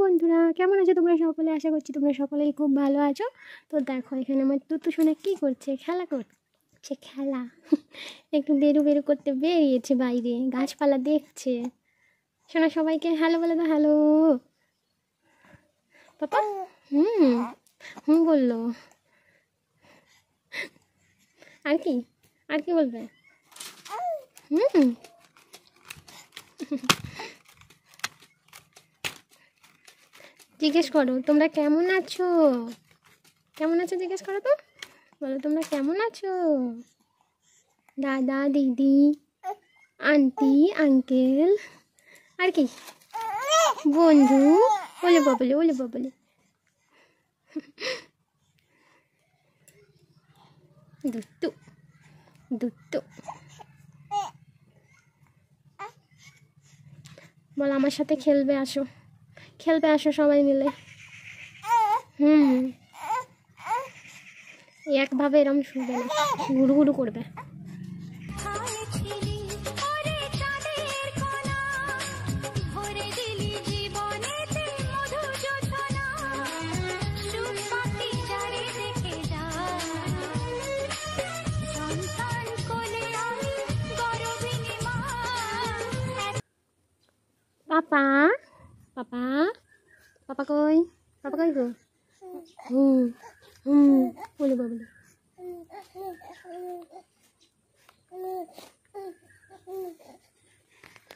বন্ধুরা, কেমন আছো তোমরা সকলে? আশা করছি তোমরা সকলেই খুব ভালো আছো। তো দেখো এখানে আমার তুতু সোনা কী করছে, খেলা করছে। খেলা একটু বেরু করতে বেরিয়েছে বাইরে, গাছপালা দেখছে। সোনা সবাইকে হ্যালো বলে দাও। Hello papa. হুম বললো। আর কি বলবে? জিজ্ঞেস করো তোমরা কেমন আছো, জিজ্ঞেস করো তো। বলো তোমরা কেমন আছো, দাদা দিদি আন্টি আঙ্কেল আর কি বন্ধু। ওলে বাবলে দুত্তু বল আমার সাথে খেলবে আসো সবাই মিলে। একভাবে এরম শুনবে না, গুড়ু করবে। পাপা কই গো? বলে বাবলে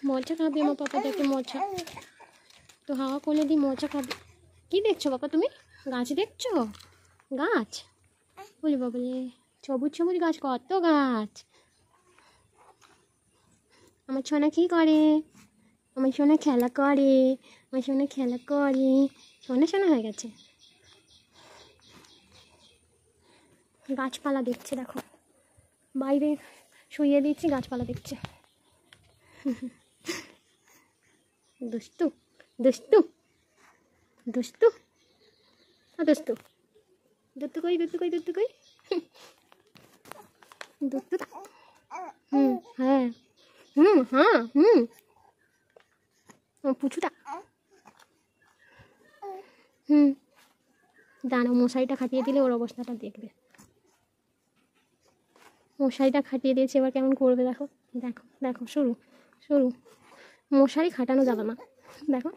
মজা খাবি আমার পাপা, দেখে মজা তো হাওয়া কোলে দি মজা খাবি। কি দেখছো বাবা তুমি? গাছ দেখছো? গাছ বলে বাবলে সবুজ গাছ, কত গাছ। আমার সোনা কি করে? আমার সোনা খেলা করে, সোনা হয়ে গেছে। গাছপালা দেখছে, দেখো বাইরে শুইয়ে দিচ্ছি, গাছপালা দেখছে। দুষ্টু কই হ্যাঁ পুচুটা। দাঁড়াও, মশারিটা খাটিয়ে দিলে ওর অবস্থাটা দেখবে। মশারিটা খাটিয়ে দিয়েছে, এবার কেমন করবে দেখো। শুরু মশারি খাটানো যাবে না, দেখো।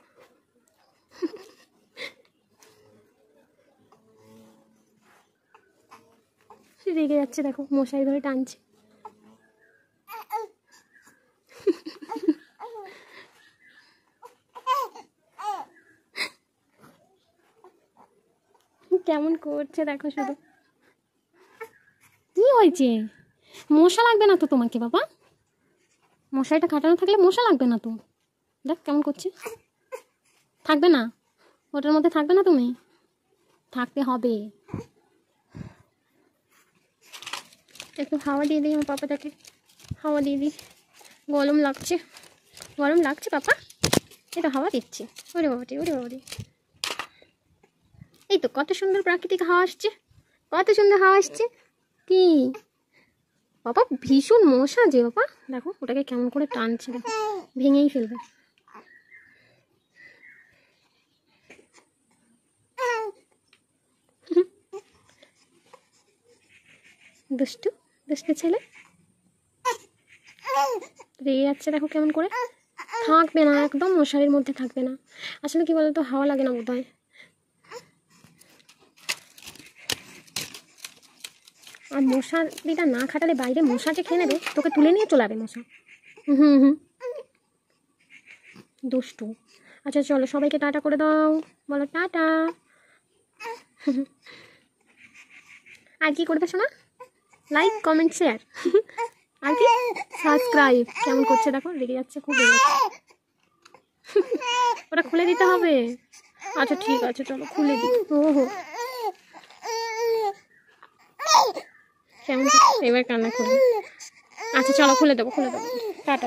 রেগে যাচ্ছে, দেখো মশারি ধরে টানছে। কেমন করছে দেখো শুধু। কি হয়েছে? মশা লাগবে না তো তোমাকে বাবা? মশারিটা খাটানো থাকলে মশা লাগবে না তো। দেখ কেমন করছে। থাকবে না ওটার মধ্যে, থাকবে না তুমি, থাকতে হবে। একটু হাওয়া দিয়ে দিই আমার পাপাটাকে, হাওয়া দিয়ে দিই। গরম লাগছে পাপা, এটা হাওয়া দিচ্ছি। ওরে বাবাটি এই তো কত সুন্দর প্রাকৃতিক হাওয়া আসছে, কি বাবা ভীষণ মশা যে বাবা, দেখো ওটাকে কেমন করে টানছে, দেখো ভেঙেই ফেলবে। দুষ্টু ছেলে রেগে যাচ্ছে, দেখো কেমন করে। থাকবে না একদম, মশারির মধ্যে থাকবে না। আসলে কি বলতো, হাওয়া লাগে না বোধহয়। আর মশারিটা না খাটালে বাইরে মশা যে খেয়ে নেবে, তোকে তুলে নিয়ে চলে যাবে মশা। দুষ্টু। আচ্ছা চলো সবাইকে টাটা করে দাও, বলো টাটা। আর কি করবে শোনা? লাইক কমেন্ট শেয়ার আর কি সাবস্ক্রাইব। কেমন করছে দেখো, রেগে যাচ্ছে, খুব রেগে যাচ্ছে। ওটা খুলে দিতে হবে। আচ্ছা ঠিক আছে চলো খুলে দিই। কেমন এবার কান্না করবে। আচ্ছা চলো খুলে দেবো। টাটা।